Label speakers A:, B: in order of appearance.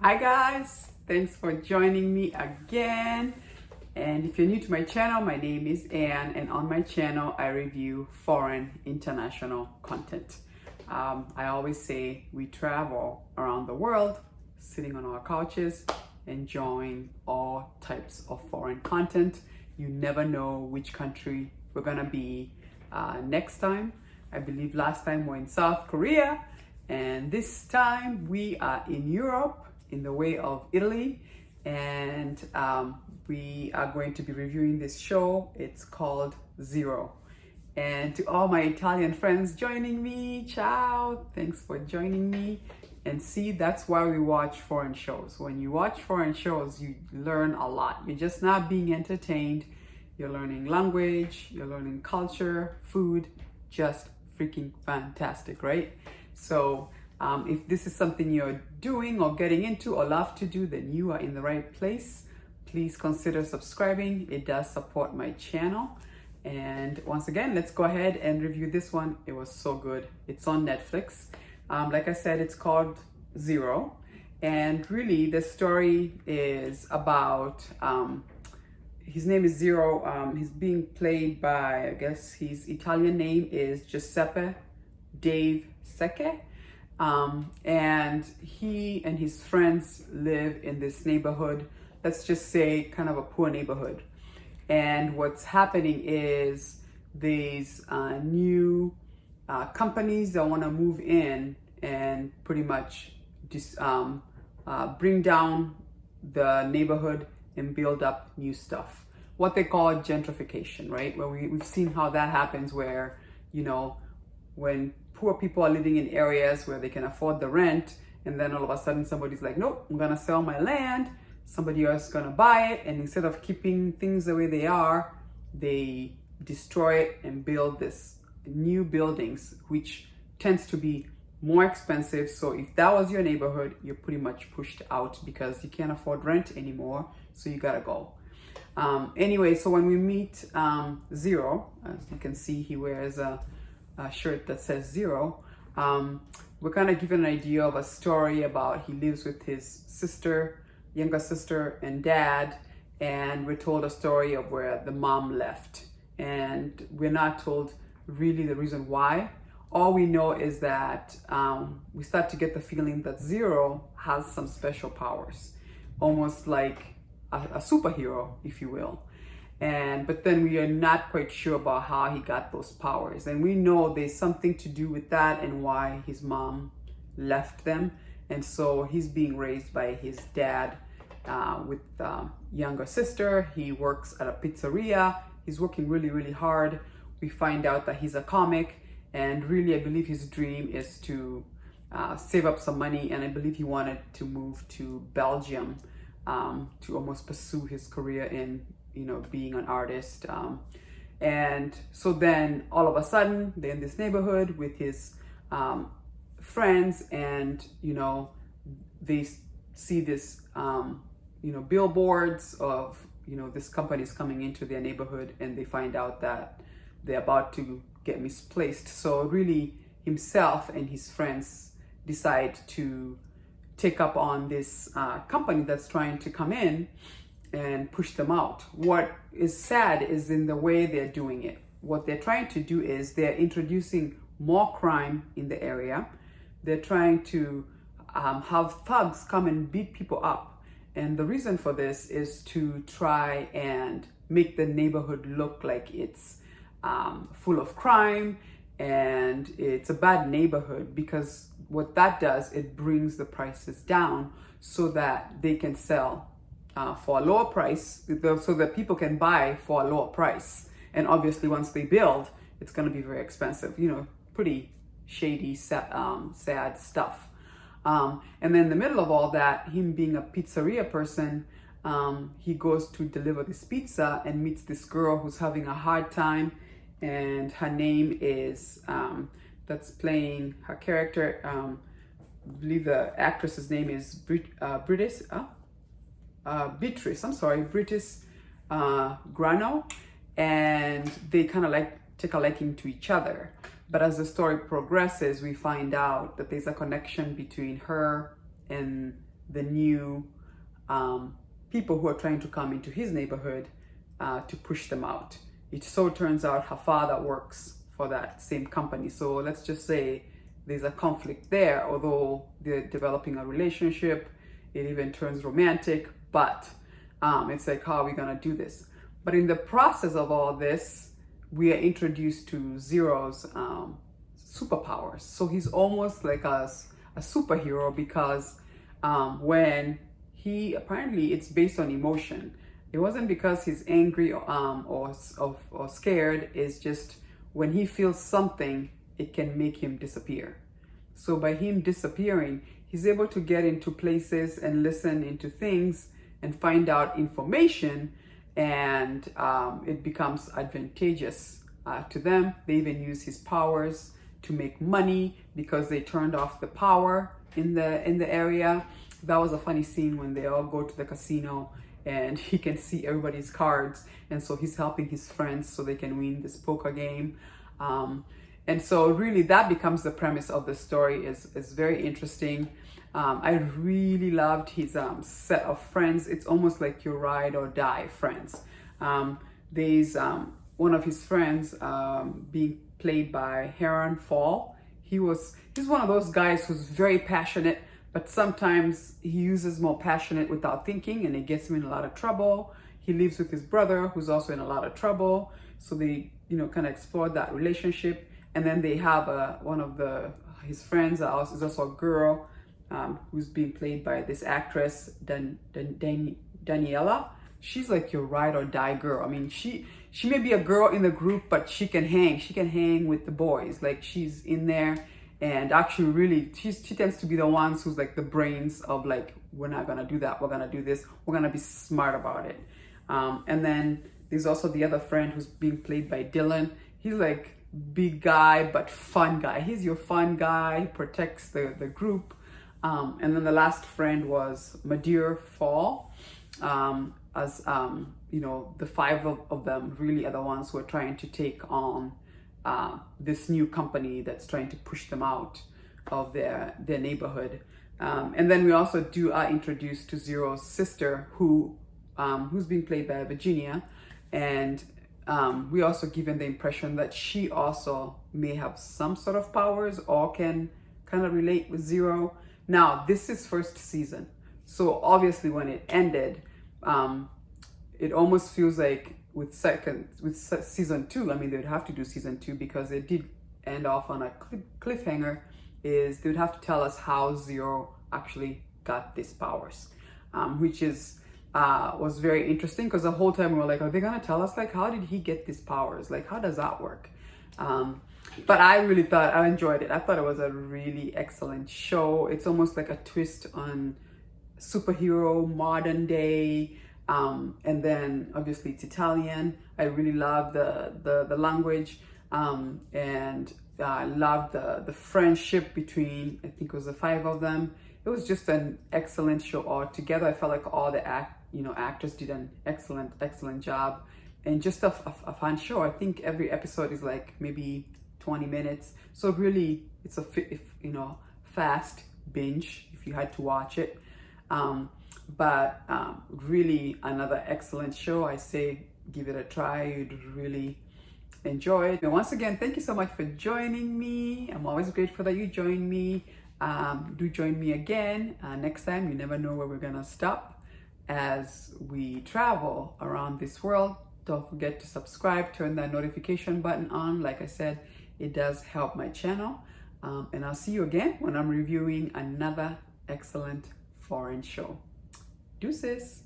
A: Hi guys, thanks for joining me again. And if you're new to my channel, my name is Anne, and on my channel I review foreign international content. I always say we travel around the world, sitting on our couches, enjoying all types of foreign content. You never know which country we're gonna be next time. I believe last time we're in South Korea, and this time we are in Europe, in the way of Italy, and we are going to be reviewing this show. It's called Zero. And to all my Italian friends joining me, ciao, thanks for joining me. And see, that's why we watch foreign shows. When you watch foreign shows, you learn a lot. You're just not being entertained, you're learning language, you're learning culture, food, just freaking fantastic, right? So if this is something you're doing or getting into or love to do, then you are in the right place. Please consider subscribing. It does support my channel. And once again, let's go ahead and review this one. It was so good. It's on Netflix. Like I said, it's called Zero. And really, the story is about, his name is Zero. He's being played by, I guess his Italian name is Giuseppe Dave Secche. And he and his friends live in this neighborhood, let's just say kind of a poor neighborhood. And what's happening is these new companies that want to move in and pretty much just bring down the neighborhood and build up new stuff. What they call gentrification, right? Where we've seen how that happens, where, you know, when poor people are living in areas where they can afford the rent, and then all of a sudden somebody's like, nope, I'm gonna sell my land, somebody else is gonna buy it, and instead of keeping things the way they are, they destroy it and build this new buildings, which tends to be more expensive. So if that was your neighborhood, you're pretty much pushed out because you can't afford rent anymore, so you gotta go. Anyway, so when we meet Zero, as you can see, he wears a shirt that says Zero. We're kind of given an idea of a story about he lives with his sister, younger sister, and dad, and we're told a story of where the mom left, and we're not told really the reason why. All we know is that we start to get the feeling that Zero has some special powers, almost like a superhero, if you will. But then we are not quite sure about how he got those powers. And we know there's something to do with that and why his mom left them. And so he's being raised by his dad with younger sister. He works at a pizzeria. He's working really, really hard. We find out that he's a comic. And really, I believe his dream is to save up some money. And I believe he wanted to move to Belgium to almost pursue his career in, you know, being an artist. And so then all of a sudden they're in this neighborhood with his friends, and, you know, they see this, you know, billboards of, you know, this company is coming into their neighborhood, and they find out that they're about to get misplaced. So really himself and his friends decide to take up on this company that's trying to come in and push them out. What is sad is in the way they're doing it. What they're trying to do is they're introducing more crime in the area. They're trying to have thugs come and beat people up. And the reason for this is to try and make the neighborhood look like it's full of crime and it's a bad neighborhood, because what that does, it brings the prices down so that they can sell for a lower price, so that people can buy for a lower price. And obviously once they build, it's going to be very expensive, you know, pretty shady, sad stuff. And then in the middle of all that, him being a pizzeria person, he goes to deliver this pizza and meets this girl who's having a hard time, and her name is, that's playing her character, I believe the actress's name is Beatrice Grano, and they kind of like take a liking to each other. But as the story progresses, we find out that there's a connection between her and the new people who are trying to come into his neighborhood to push them out. It so turns out her father works for that same company. So let's just say there's a conflict there, although they're developing a relationship. It even turns romantic, but it's like, how are we gonna do this? But in the process of all this, we are introduced to Zero's superpowers. So he's almost like a superhero because when he, apparently it's based on emotion. It wasn't because he's angry or scared. It's just when he feels something, it can make him disappear. So by him disappearing, he's able to get into places and listen into things and find out information, and it becomes advantageous to them. They even use his powers to make money because they turned off the power in the area. That was a funny scene when they all go to the casino and he can see everybody's cards, and so he's helping his friends so they can win this poker game. And so really that becomes the premise of the story. Is very interesting. I really loved his set of friends. It's almost like your ride or die friends. There's one of his friends being played by Heron Fall. He's one of those guys who's very passionate, but sometimes he uses more passionate without thinking, and it gets him in a lot of trouble. He lives with his brother, who's also in a lot of trouble. So they, kind of explore that relationship. And then they have one of his friends is also a girl who's being played by this actress, Daniela. She's like your ride or die girl. I mean, she may be a girl in the group, but she can hang. She can hang with the boys. Like, she's in there. And actually, really, she tends to be the ones who's like the brains of like, we're not gonna do that. We're gonna do this. We're gonna be smart about it. And then there's also the other friend who's being played by Dylan. He's like big guy, but fun guy. He's your fun guy. He protects the group. And then the last friend was Madeir Fall. The five of them really are the ones who are trying to take on this new company that's trying to push them out of their neighborhood. And then we also are introduced to Zero's sister, who's being played by Virginia, and we also given the impression that she also may have some sort of powers or can kind of relate with Zero. Now, this is first season, so obviously when it ended, it almost feels like with season 2, I mean, they would have to do season 2 because it did end off on a cliffhanger. Is they would have to tell us how Zero actually got these powers, which was very interesting, because the whole time we were like, are they gonna tell us like how did he get these powers? Like, how does that work? But I really thought I enjoyed it. I thought it was a really excellent show. It's almost like a twist on superhero modern day. And then obviously it's Italian. I really love the language, and I loved the friendship between, I think it was the 5 of them. It was just an excellent show altogether. I felt like all the actors did an excellent job, and just a fun show. I think every episode is like maybe 20 minutes. So really, it's a fast binge if you had to watch it. But really another excellent show. I say give it a try. You'd really enjoy it. And once again, thank you so much for joining me. I'm always grateful that you join me. Do join me again next time. You never know where we're gonna stop as we travel around this world. Don't forget to subscribe, turn that notification button on. Like I said, it does help my channel. And I'll see you again when I'm reviewing another excellent foreign show. Deuces.